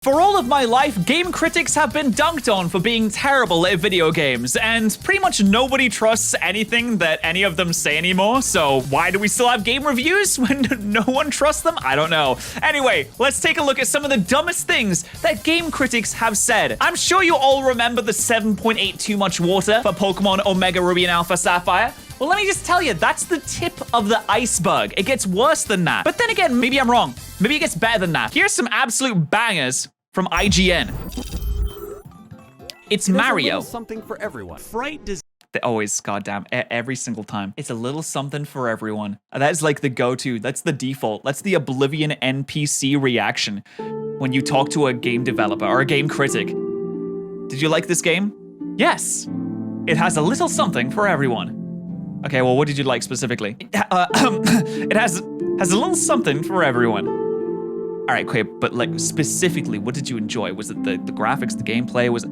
For all of my life, game critics have been dunked on for being terrible at video games, and pretty much nobody trusts anything that any of them say anymore, so why do we still have game reviews when no one trusts them? I don't know. Anyway, let's take a look at some of the dumbest things that game critics have said. I'm sure you all remember the 7.8 too much water for Pokemon Omega Ruby and Alpha Sapphire. Well, let me just tell you, that's the tip of the iceberg. It gets worse than that. But then again, maybe I'm wrong. Maybe it gets better than that. Here's some absolute bangers from IGN. It's Mario. Something for everyone. Fright does. They always, goddamn, every single time. It's a little something for everyone. That is like the go-to. That's the default. That's the Oblivion NPC reaction when you talk to a game developer or a game critic. Did you like this game? Yes. It has a little something for everyone. Okay, well, what did you like specifically? It has a little something for everyone. All right, okay, but like specifically, what did you enjoy? Was it the graphics, the gameplay? Was it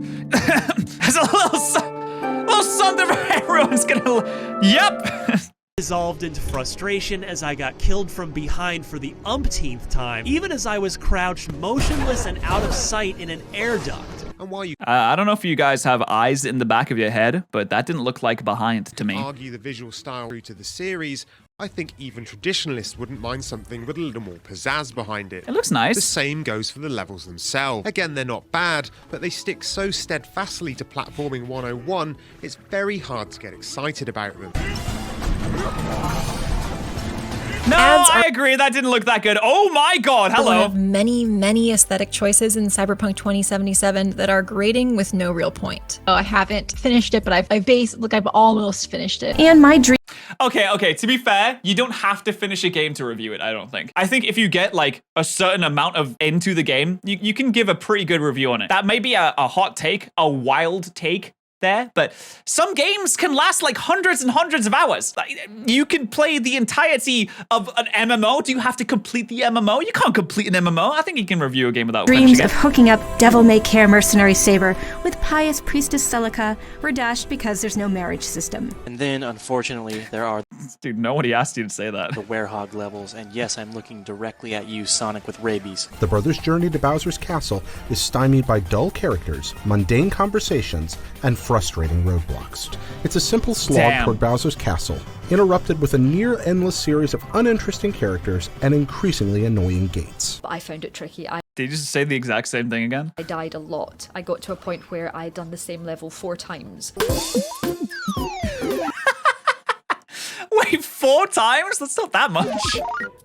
has a little something for everyone's gonna? Yep. Dissolved into frustration as I got killed from behind for the umpteenth time, even as I was crouched motionless and out of sight in an air duct. And while you I don't know if you guys have eyes in the back of your head, but that didn't look like behind to me. argue the visual style to the series, I think even traditionalists wouldn't mind something with a little more pizzazz behind it. It looks nice. The same goes for the levels themselves. Again, they're not bad, but they stick so steadfastly to platforming 101, it's very hard to get excited about them. No, I agree. That didn't look that good. Oh my god, hello. One of many aesthetic choices in Cyberpunk 2077 that are grating with no real point. Oh, I haven't finished it, but I've almost finished it. And my dream. Okay, to be fair, you don't have to finish a game to review it, I don't think. I think if you get like a certain amount of into the game, you can give a pretty good review on it. That may be a hot take, a wild take there, but some games can last like hundreds and hundreds of hours. Like, you can play the entirety of an MMO. Do you have to complete the MMO? You can't complete an MMO. I think you can review a game without Dreams finishing of hooking up devil-may-care mercenary Saber with pious priestess Celica were dashed because there's no marriage system. And then, unfortunately, there are Dude, nobody asked you to say that. the werehog levels, and yes, I'm looking directly at you, Sonic with rabies. The brothers' journey to Bowser's castle is stymied by dull characters, mundane conversations, and frustrating roadblocks. It's a simple slog toward Bowser's castle, interrupted with a near-endless series of uninteresting characters and increasingly annoying gates. I found it tricky. Did you just say the exact same thing again? I died a lot. I got to a point where I'd done the same level 4 times. Wait, 4 times? That's not that much.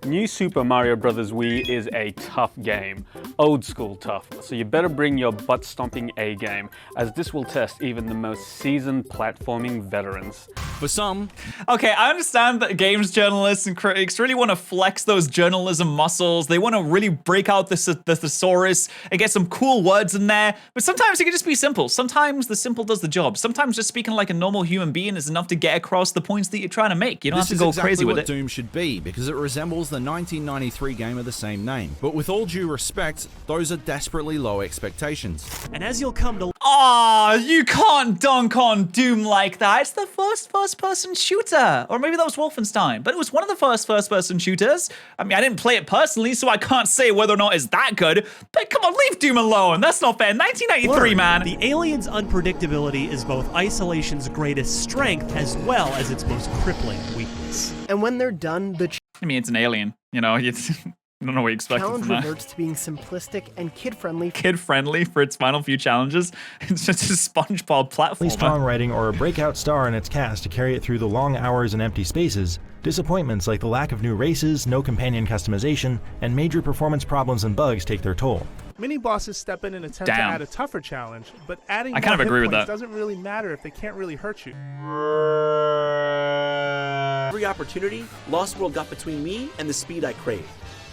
New Super Mario Bros. Wii is a tough game. Old school tough. So you better bring your butt-stomping A game, as this will test even the most seasoned platforming veterans. For some, Okay, I understand that games journalists and critics really want to flex those journalism muscles. They want to really break out the thesaurus and get some cool words in there. But sometimes it can just be simple. Sometimes the simple does the job. Sometimes just speaking like a normal human being is enough to get across the points that you're trying to make. You don't have to go crazy with it. This is exactly what Doom should be, because it resembles the 1993 game of the same name. But with all due respect, those are desperately low expectations. And as you'll come to Aw, you can't dunk on Doom like that. It's the first-person shooter. Or maybe that was Wolfenstein, but it was one of the first-person shooters. I mean, I didn't play it personally, so I can't say whether or not it's that good. But come on, leave Doom alone. That's not fair. 1993, man. The alien's unpredictability is both Isolation's greatest strength as well as its most crippling weakness. And when they're done, the I mean, it's an alien. You know, I don't know what you expect challenge from that. reverts to being simplistic and kid-friendly. Kid-friendly for its final few challenges. It's just a SpongeBob platformer. Strong writing or a breakout star in its cast to carry it through the long hours and empty spaces, disappointments like the lack of new races, no companion customization, and major performance problems and bugs take their toll. Many bosses step in and attempt to add a tougher challenge, but adding I kind of agree with that. doesn't really matter if they can't really hurt you. Every opportunity, Lost World got between me and the speed I craved.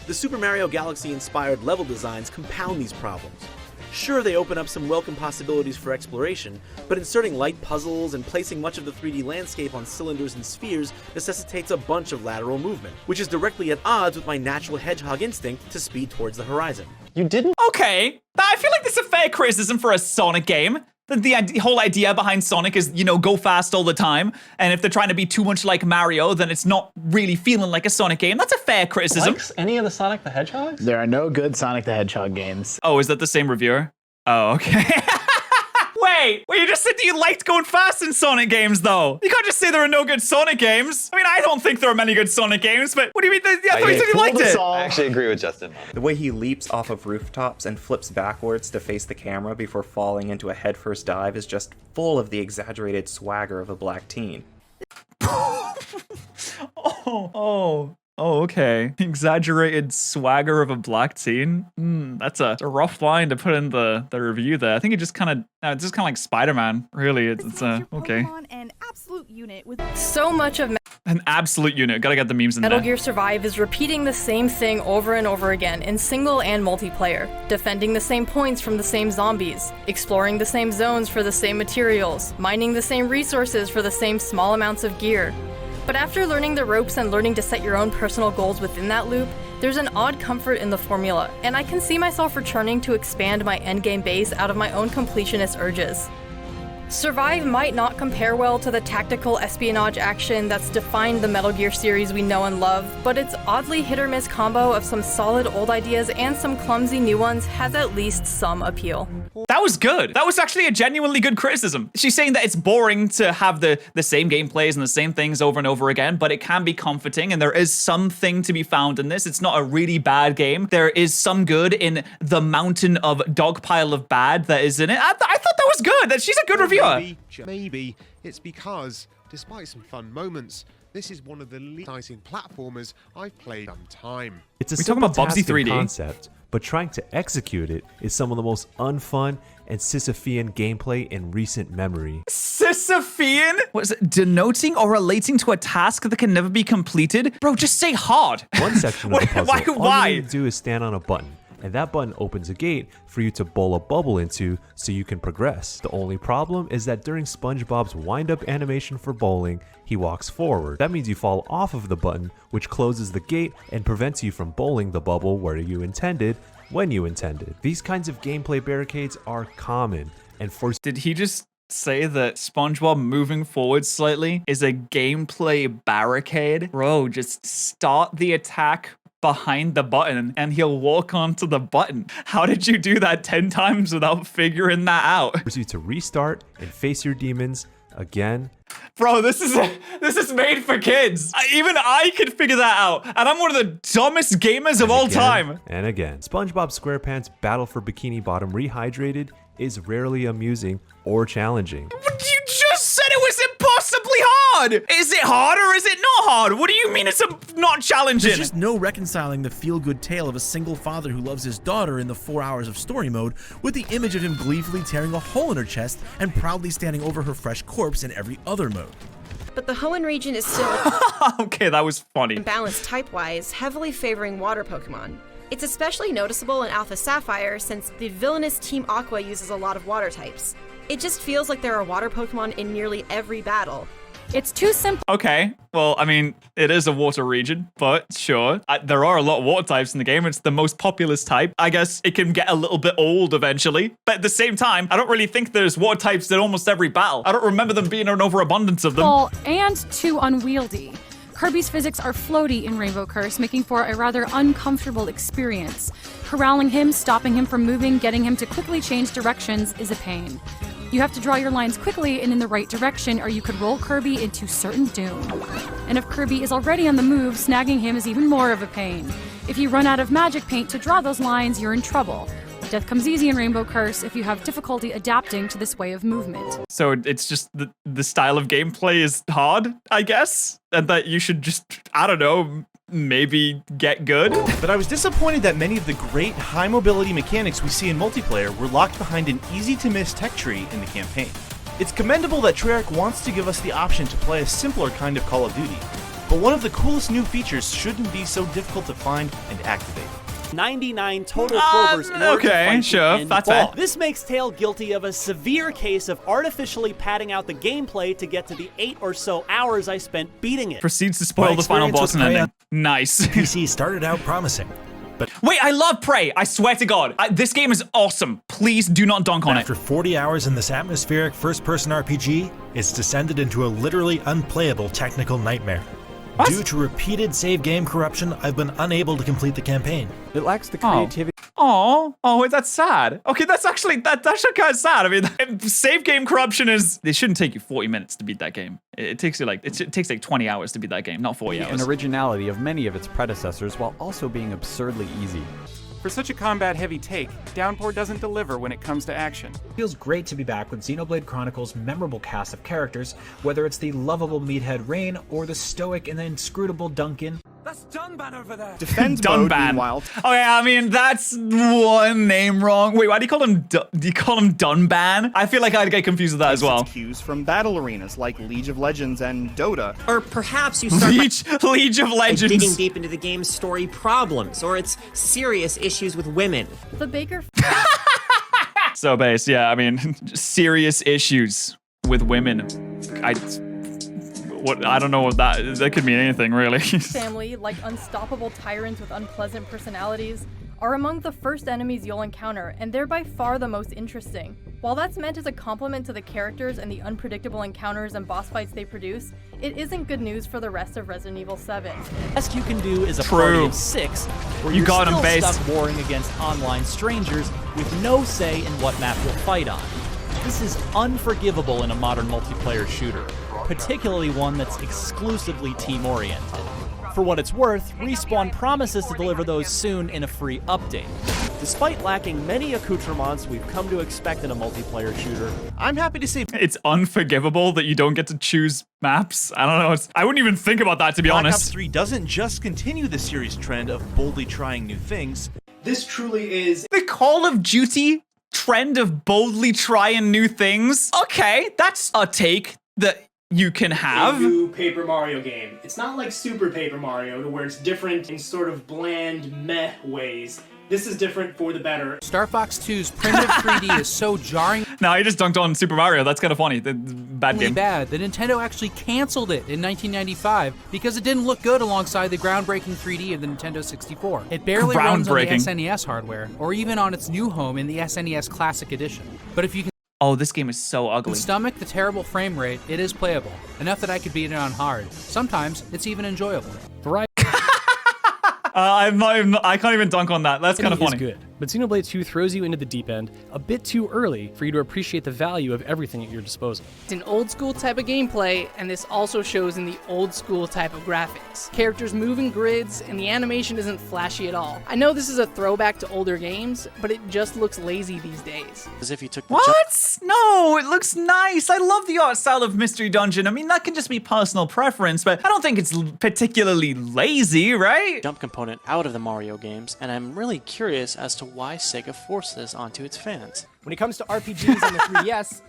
The Super Mario Galaxy-inspired level designs compound these problems. Sure, they open up some welcome possibilities for exploration, but inserting light puzzles and placing much of the 3D landscape on cylinders and spheres necessitates a bunch of lateral movement, which is directly at odds with my natural hedgehog instinct to speed towards the horizon. You didn't? Okay, I feel like this is a fair criticism for a Sonic game. The whole idea behind Sonic is, you know, go fast all the time. And if they're trying to be too much like Mario, then it's not really feeling like a Sonic game. That's a fair criticism. Likes any of the Sonic the Hedgehogs? There are no good Sonic the Hedgehog games. Oh, is that the same reviewer? Oh, okay. Wait, you just said you liked going fast in Sonic games, though. You can't just say there are no good Sonic games. I mean, I don't think there are many good Sonic games, but what do you mean? I thought you said you liked it. I actually agree with Justin. The way he leaps off of rooftops and flips backwards to face the camera before falling into a headfirst dive is just full of the exaggerated swagger of a black teen. Oh, okay. Exaggerated swagger of a black teen. That's a rough line to put in the review there. I think it just kind of, it's just kind of like Spider-Man, really. It's okay. An absolute unit with so much of an absolute unit. Gotta get the memes in Metal there. Gear Survive is repeating the same thing over and over again in single and multiplayer, defending the same points from the same zombies, exploring the same zones for the same materials, mining the same resources for the same small amounts of gear. But after learning the ropes and learning to set your own personal goals within that loop, there's an odd comfort in the formula, and I can see myself returning to expand my endgame base out of my own completionist urges. Survive might not compare well to the tactical espionage action that's defined the Metal Gear series we know and love, but its oddly hit-or-miss combo of some solid old ideas and some clumsy new ones has at least some appeal. That was good. That was actually a genuinely good criticism. She's saying that it's boring to have the same gameplays and the same things over and over again, but it can be comforting, and there is something to be found in this. It's not a really bad game. There is some good in the mountain of dogpile of bad that is in it. I thought that was good. That she's a good reviewer. Maybe it's because, despite some fun moments, this is one of the least exciting platformers I've played in some time. It's a We talking about simple Bubsy task and 3D? concept, but trying to execute it is some of the most unfun and Sisyphean gameplay in recent memory. Sisyphean? What is it? Denoting or relating to a task that can never be completed? Bro, just say hard. One section of the puzzle, why? all you need to do is stand on a button, and that button opens a gate for you to bowl a bubble into so you can progress. The only problem is that during SpongeBob's wind-up animation for bowling, he walks forward. That means you fall off of the button, which closes the gate and prevents you from bowling the bubble where you intended, when you intended. These kinds of gameplay barricades are common, and for— Did he just say that SpongeBob moving forward slightly is a gameplay barricade? Bro, just start the attack behind the button and he'll walk onto the button. How did you do that 10 times without figuring that out? force you to restart and face your demons again. Bro, this is made for kids. Even I could figure that out, and I'm one of the dumbest gamers of all time. And again, SpongeBob SquarePants Battle for Bikini Bottom Rehydrated is rarely amusing or challenging. You just said it was impossibly hard. Is it hard or is it not hard? What do you mean it's not challenging? There's just no reconciling the feel-good tale of a single father who loves his daughter in the 4 hours of story mode with the image of him gleefully tearing a hole in her chest and proudly standing over her fresh corpse in every other mode. But the Hoenn region is still okay, that was funny. balanced type-wise, heavily favoring water Pokemon. It's especially noticeable in Alpha Sapphire since the villainous Team Aqua uses a lot of water types. It just feels like there are water Pokemon in nearly every battle. It's too simple. Okay, well, I mean, it is a water region, but sure. There are a lot of water types in the game. It's the most populous type. I guess it can get a little bit old eventually. But at the same time, I don't really think there's water types in almost every battle. I don't remember them being an overabundance of them. Full and too unwieldy. Kirby's physics are floaty in Rainbow Curse, making for a rather uncomfortable experience. Corralling him, stopping him from moving, getting him to quickly change directions is a pain. You have to draw your lines quickly and in the right direction, or you could roll Kirby into certain doom. And if Kirby is already on the move, snagging him is even more of a pain. If you run out of magic paint to draw those lines, you're in trouble. Death comes easy in Rainbow Curse if you have difficulty adapting to this way of movement. So it's just the style of gameplay is hard, I guess? And that you should just, I don't know, maybe get good? But I was disappointed that many of the great high mobility mechanics we see in multiplayer were locked behind an easy-to-miss tech tree in the campaign. It's commendable that Treyarch wants to give us the option to play a simpler kind of Call of Duty, but one of the coolest new features shouldn't be so difficult to find and activate. 99 total clovers in order to fight sure, the end that's ball. fair. This makes Tail guilty of a severe case of artificially padding out the gameplay to get to the 8 or so hours I spent beating it. Proceeds to spoil the final boss and ending. Nice. PC started out promising. But wait, I love Prey. I swear to God, this game is awesome. Please do not dunk on it. After 40 hours in this atmospheric first-person RPG, it's descended into a literally unplayable technical nightmare. What? Due to repeated save game corruption, I've been unable to complete the campaign. It lacks the creativity. Oh, wait, that's sad. Okay, that's actually kind of sad. I mean, save game corruption is. It shouldn't take you 40 minutes to beat that game. It takes you like 20 hours to beat that game, not 40 hours. And originality of many of its predecessors, while also being absurdly easy. For such a combat-heavy take, Downpour doesn't deliver when it comes to action. It feels great to be back with Xenoblade Chronicles' memorable cast of characters, whether it's the lovable meathead Rain or the stoic and inscrutable Duncan. That's Dunban over there! Defense Dunban. Oh yeah, I mean, that's one name wrong. Wait, why do you call him Dunban? I feel like I'd get confused with that as well. Cues from battle arenas like League of Legends and Dota. Or perhaps you start League of Legends. By digging deep into the game's story problems or its serious issues with women. The Baker. So base, yeah. I mean, serious issues with women. I don't know what that could mean anything really. Family, like unstoppable tyrants with unpleasant personalities, are among the first enemies you'll encounter, and they're by far the most interesting. While that's meant as a compliment to the characters and the unpredictable encounters and boss fights they produce, it isn't good news for the rest of Resident Evil 7. The best you can do is a party of 6, where you're still stuck warring against online strangers with no say in what map you'll fight on. This is unforgivable in a modern multiplayer shooter, particularly one that's exclusively team-oriented. For what it's worth, Respawn promises to deliver those soon in a free update. Despite lacking many accoutrements we've come to expect in a multiplayer shooter, I'm happy to say it's unforgivable that you don't get to choose maps. I don't know. I wouldn't even think about that, to be honest. Black Ops 3 doesn't just continue the series trend of boldly trying new things. This truly is the Call of Duty trend of boldly trying new things. Okay, that's a take that you can have. A new Paper Mario game. It's not like Super Paper Mario, to where it's different in sort of bland, meh ways. This is different for the better. Star Fox 2's primitive 3D is so jarring. No, I just dunked on Super Mario. That's kind of funny. The bad game. Bad that Nintendo actually canceled it in 1995 because it didn't look good alongside the groundbreaking 3D of the Nintendo 64. It barely runs on the SNES hardware, or even on its new home in the SNES Classic Edition. But if you can Oh, this game is so ugly. Stomach the terrible frame rate, it is playable. Enough that I could beat it on hard. Sometimes, it's even enjoyable. Variety. I can't even dunk on that. That's kind of funny. Good, but Xenoblade 2 throws you into the deep end a bit too early for you to appreciate the value of everything at your disposal. It's an old school type of gameplay, and this also shows in the old school type of graphics. Characters move in grids, and the animation isn't flashy at all. I know this is a throwback to older games, but it just looks lazy these days. As if you took the What? No, it looks nice. I love the art style of Mystery Dungeon. I mean, that can just be personal preference, but I don't think it's particularly lazy, right? Jump component out of the Mario games, and I'm really curious as to why Sega forced this onto its fans. When it comes to RPGs on the 3DS,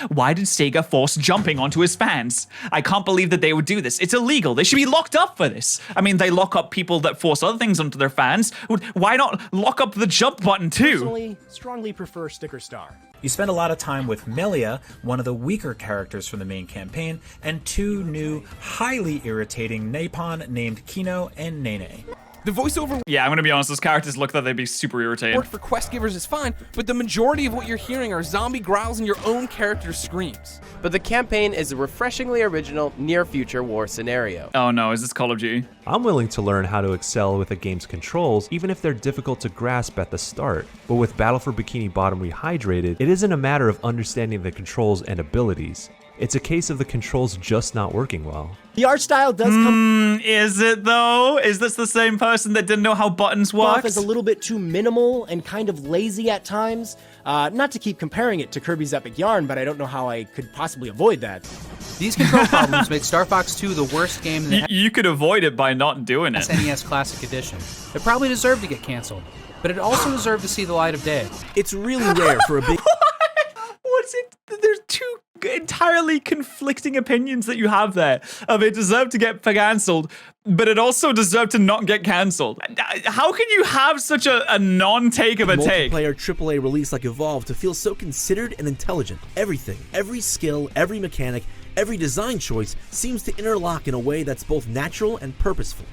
Why did Sega force jumping onto his fans? I can't believe that they would do this. It's illegal. They should be locked up for this. I mean, they lock up people that force other things onto their fans. Why not lock up the jump button too? Personally, strongly prefer Sticker Star. You spend a lot of time with Melia, one of the weaker characters from the main campaign, and 2 new, highly irritating Napon named Kino and Nene. The voiceover... Yeah, I'm gonna be honest, those characters look that they'd be super irritating. Work for quest givers is fine, but the majority of what you're hearing are zombie growls and your own character's screams. But the campaign is a refreshingly original near-future war scenario. Oh no, is this Call of Duty? I'm willing to learn how to excel with a game's controls, even if they're difficult to grasp at the start. But with Battle for Bikini Bottom Rehydrated, it isn't a matter of understanding the controls and abilities. It's a case of the controls just not working well. The art style does come... Is it though? Is this the same person that didn't know how buttons worked? As a little bit too minimal and kind of lazy at times. Not to keep comparing it to Kirby's Epic Yarn, but I don't know how I could possibly avoid that. These control problems make Star Fox 2 the worst game in the... You could avoid it by not doing it. SNES Classic Edition. It probably deserved to get canceled, but it also deserved to see the light of day. It's really rare for a big... What's it? There's 2 entirely conflicting opinions that you have there. Of it deserved to get cancelled, but it also deserved to not get cancelled. How can you have such a non-take of a take? Multiplayer AAA release like Evolve to feel so considered and intelligent. Everything, every skill, every mechanic, every design choice seems to interlock in a way that's both natural and purposeful.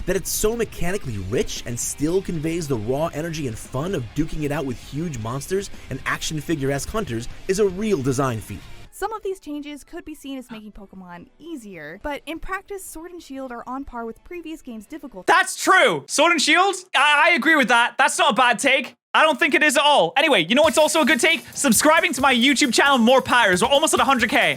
that it's so mechanically rich and still conveys the raw energy and fun of duking it out with huge monsters and action figure-esque hunters is a real design feat. Some of these changes could be seen as making Pokemon easier, but in practice, Sword and Shield are on par with previous games' difficulty. That's true! Sword and Shield? I agree with that. That's not a bad take. I don't think it is at all. Anyway, you know what's also a good take? Subscribing to my YouTube channel, More Patterrz. We're almost at 100K.